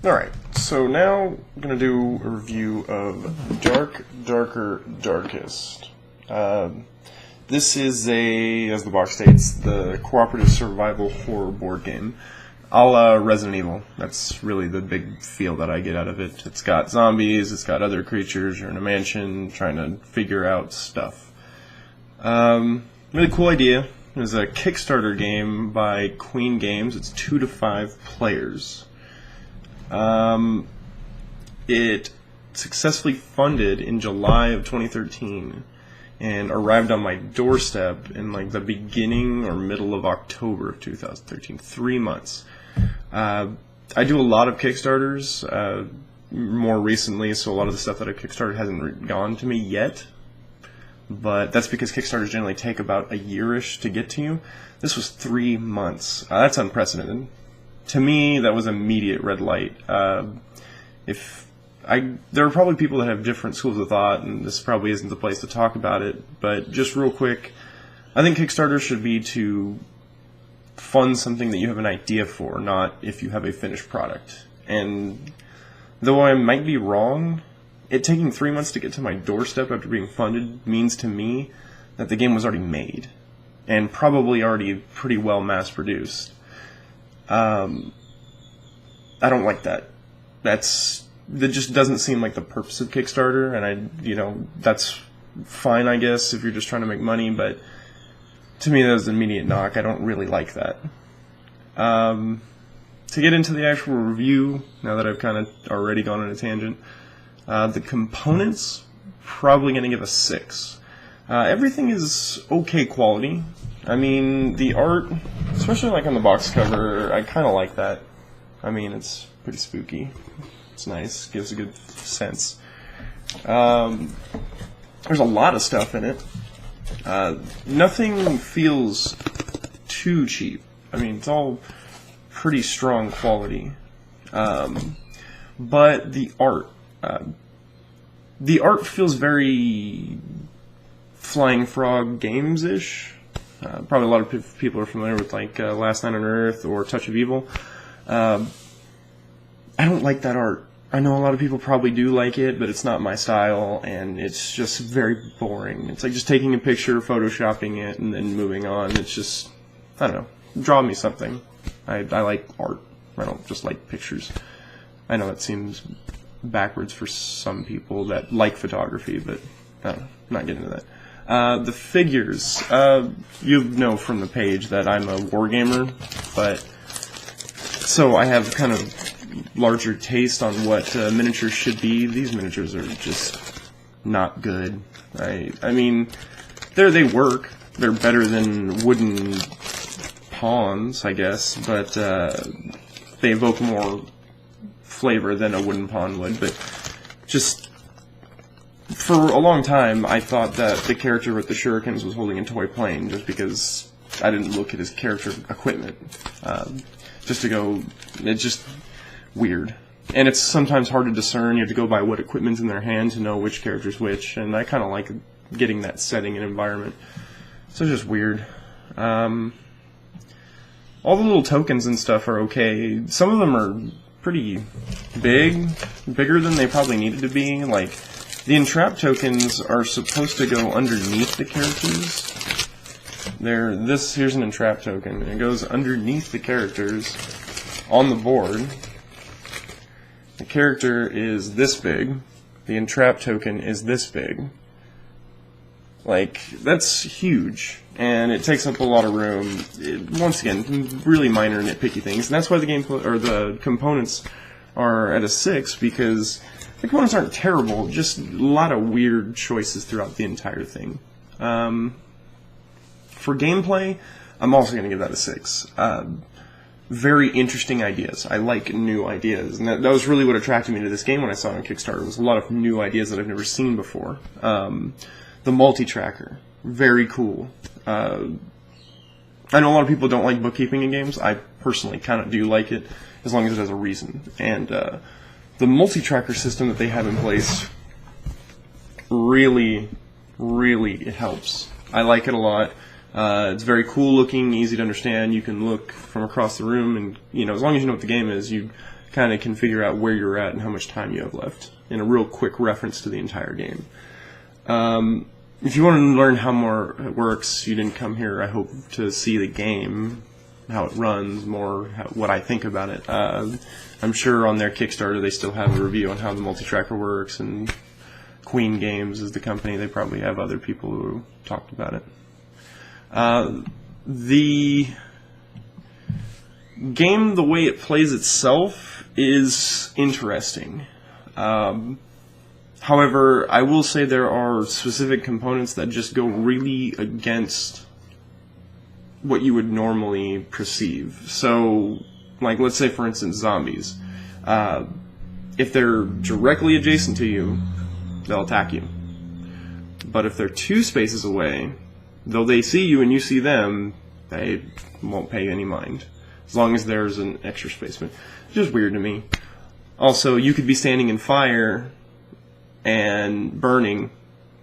Alright, so now I'm going to do a review of Dark, Darker, Darkest. This is as the box states, the cooperative survival horror board game, a la Resident Evil. That's really the big feel that I get out of it. It's got zombies, it's got other creatures, you're in a mansion trying to figure out stuff. Really cool idea. It was a Kickstarter game by Queen Games. It's 2 to 5 players. It successfully funded in July of 2013 and arrived on my doorstep in like the beginning or middle of October of 2013. 3 months. I do a lot of Kickstarters more recently, so a lot of the stuff that I Kickstarted hasn't gone to me yet. But that's because Kickstarters generally take about a year-ish to get to you. This was 3 months. That's unprecedented. To me, that was immediate red light. There are probably people that have different schools of thought, and this probably isn't the place to talk about it, but just real quick, I think Kickstarter should be to fund something that you have an idea for, not if you have a finished product. And though I might be wrong, it taking 3 months to get to my doorstep after being funded means to me that the game was already made, and probably already pretty well mass-produced. I don't like that. That just doesn't seem like the purpose of Kickstarter, and that's fine, I guess, if you're just trying to make money, but to me that was an immediate knock. I don't really like that. To get into the actual review, now that I've kind of already gone on a tangent, the components, probably going to give a 6. Everything is okay quality. I mean, the art, especially like on the box cover, I kind of like that. I mean, it's pretty spooky. It's nice. Gives a good sense. There's a lot of stuff in it. Nothing feels too cheap. I mean, it's all pretty strong quality. But the art feels very Flying Frog Games-ish. Probably a lot of people are familiar with like Last Night on Earth or Touch of Evil. I don't like that art. I know a lot of people probably do like it, but it's not my style, and it's just very boring. It's like just taking a picture, photoshopping it, and then moving on. It's just, I don't know, draw me something. I like art. I don't just like pictures. I know that seems backwards for some people that like photography, but I'm not getting into that. The figures, you know from the page that I'm a wargamer, but so I have kind of larger taste on what miniatures should be. These miniatures are just not good. I mean, they work. They're better than wooden pawns, I guess, but they evoke more flavor than a wooden pawn would. But just for a long time, I thought that the character with the shurikens was holding a toy plane just because I didn't look at his character equipment. It's just weird. And it's sometimes hard to discern. You have to go by what equipment's in their hand to know which character's which, and I kind of like getting that setting and environment. So it's just weird. All the little tokens and stuff are okay. Some of them are pretty bigger than they probably needed to be. Like, the entrap tokens are supposed to go underneath the characters. Here's an entrap token. It goes underneath the characters on the board. The character is this big. The entrap token is this big. Like, that's huge, and it takes up a lot of room. Once again, really minor nitpicky things, and that's why the components are at a 6, because the components aren't terrible, just a lot of weird choices throughout the entire thing. For gameplay, I'm also going to give that a 6. Very interesting ideas. I like new ideas, and that was really what attracted me to this game when I saw it on Kickstarter. Was a lot of new ideas that I've never seen before. The multi-tracker, very cool. I know a lot of people don't like bookkeeping in games. I personally kind of do like it, as long as it has a reason. And the multi-tracker system that they have in place really it helps. I like it a lot. It's very cool looking, easy to understand. You can look from across the room, and as long as you know what the game is, you kind of can figure out where you're at and how much time you have left in a real quick reference to the entire game. If you want to learn how more it works, you didn't come here, I hope, to see the game, how it runs, more what I think about it. I'm sure on their Kickstarter they still have a review on how the multi-tracker works, and Queen Games is the company. They probably have other people who talked about it. The game, the way it plays itself, is interesting. However, I will say there are specific components that just go really against what you would normally perceive. So, like, let's say, for instance, zombies. If they're directly adjacent to you, they'll attack you. But if they're 2 spaces away, though they see you and you see them, they won't pay any mind, as long as there's an extra space. It's just weird to me. Also, you could be standing in fire and burning,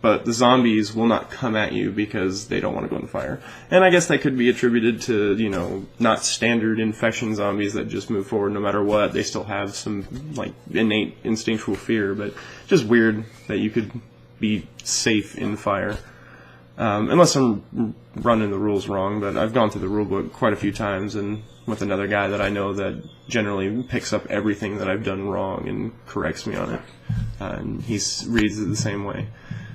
but the zombies will not come at you because they don't want to go in the fire. And I guess that could be attributed to, you know, not standard infection zombies that just move forward no matter what. They still have some, like, innate instinctual fear, but just weird that you could be safe in fire. Unless I'm running the rules wrong, but I've gone through the rule book quite a few times, and with another guy that I know that generally picks up everything that I've done wrong and corrects me on it. And he reads it the same way.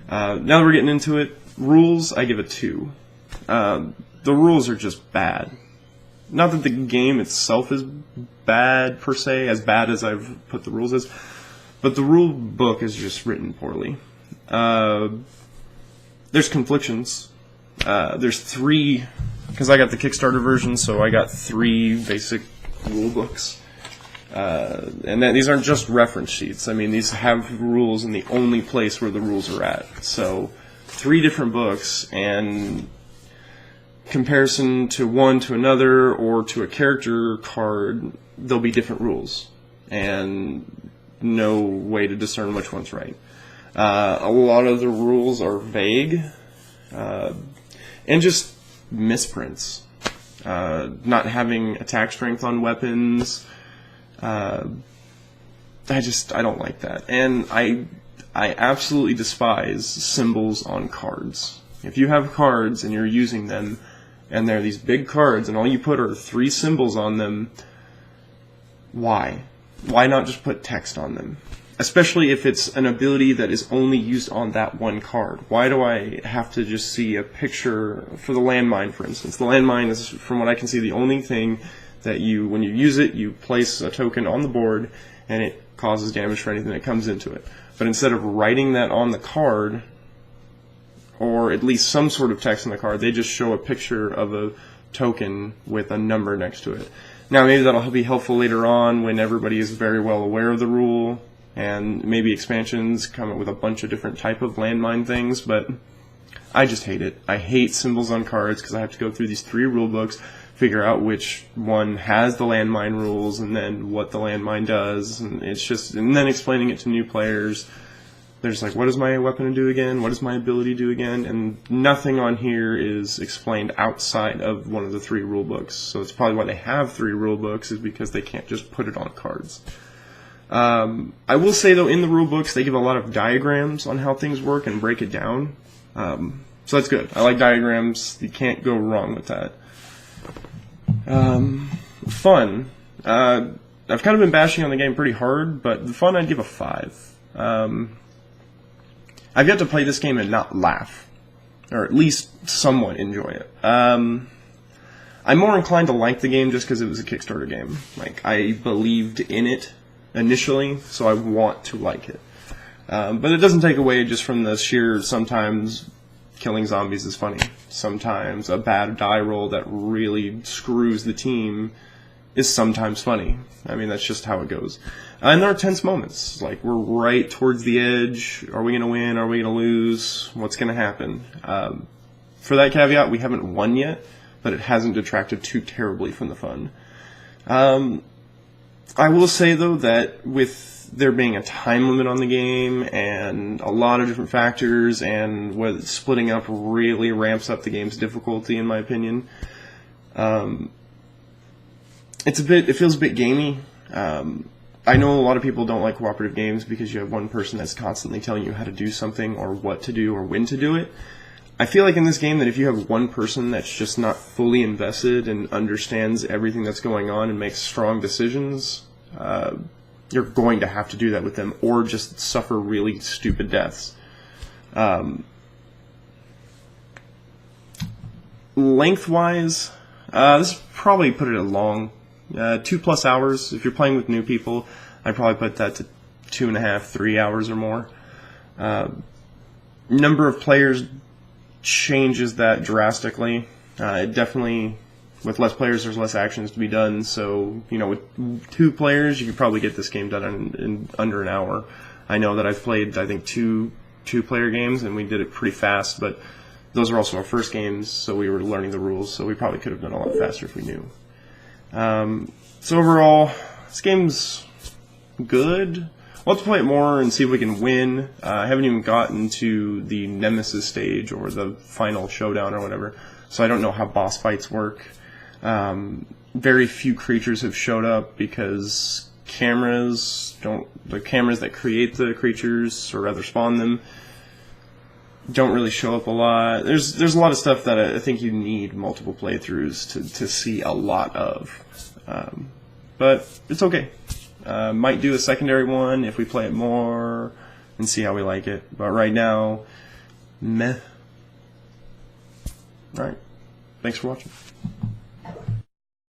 Now that we're getting into it, rules, I give a 2. The rules are just bad. Not that the game itself is bad, per se, as bad as I've put the rules as, but the rule book is just written poorly. There's conflictions. There's 3, because I got the Kickstarter version, so I got 3 basic rule books. And these aren't just reference sheets. I mean, these have rules in the only place where the rules are at. So 3 different books, and comparison to one to another or to a character card, there'll be different rules. And no way to discern which one's right. A lot of the rules are vague, and just misprints. Not having attack strength on weapons. I don't like that. And I absolutely despise symbols on cards. If you have cards and you're using them, and they're these big cards, and all you put are 3 symbols on them, why? Why not just put text on them? Especially if it's an ability that is only used on that one card. Why do I have to just see a picture for the landmine, for instance? The landmine is, from what I can see, the only thing that when you use it, you place a token on the board, and it causes damage for anything that comes into it. But instead of writing that on the card, or at least some sort of text on the card, they just show a picture of a token with a number next to it. Now, maybe that'll be helpful later on when everybody is very well aware of the rule, and maybe expansions come up with a bunch of different type of landmine things, but I just hate it. I hate symbols on cards because I have to go through these 3 rule books, figure out which one has the landmine rules, and then what the landmine does, and and then explaining it to new players. They're just like, what does my weapon do again? What does my ability do again? And nothing on here is explained outside of one of the 3 rule books. So it's probably why they have 3 rule books, is because they can't just put it on cards. I will say, though, in the rule books, they give a lot of diagrams on how things work and break it down. So that's good. I like diagrams. You can't go wrong with that. Fun. I've kind of been bashing on the game pretty hard, but the fun I'd give a 5. I've yet to play this game and not laugh, or at least somewhat enjoy it. I'm more inclined to like the game just because it was a Kickstarter game. Like, I believed in it initially, so I want to like it. But it doesn't take away just from the sheer, sometimes killing zombies is funny. Sometimes a bad die roll that really screws the team is sometimes funny. I mean, that's just how it goes. And there are tense moments. Like, we're right towards the edge. Are we going to win? Are we going to lose? What's going to happen? For that caveat, we haven't won yet, but it hasn't detracted too terribly from the fun. I will say, though, that with there being a time limit on the game and a lot of different factors, and whether splitting up really ramps up the game's difficulty, in my opinion, it feels a bit gamey. I know a lot of people don't like cooperative games because you have one person that's constantly telling you how to do something or what to do or when to do it. I feel like in this game that if you have one person that's just not fully invested and understands everything that's going on and makes strong decisions, you're going to have to do that with them or just suffer really stupid deaths. Lengthwise, this probably put it at long. 2+ hours. If you're playing with new people, I'd probably put that to 2.5, 3 hours or more. Number of players changes that drastically. It definitely, with less players, there's less actions to be done. So, with 2 players, you could probably get this game done in under an hour. I know that I've played, I think, two-player games, and we did it pretty fast, but those were also our first games, so we were learning the rules, so we probably could have done a lot faster if we knew. So overall, this game's good. We'll have to play it more and see if we can win. I haven't even gotten to the Nemesis stage or the final showdown or whatever, so I don't know how boss fights work. Very few creatures have showed up because the cameras that create the creatures, or rather spawn them, don't really show up a lot. There's a lot of stuff that I think you need multiple playthroughs to see a lot of. But it's okay. Might do a secondary one if we play it more and see how we like it. But right now, meh. Alright. Thanks for watching.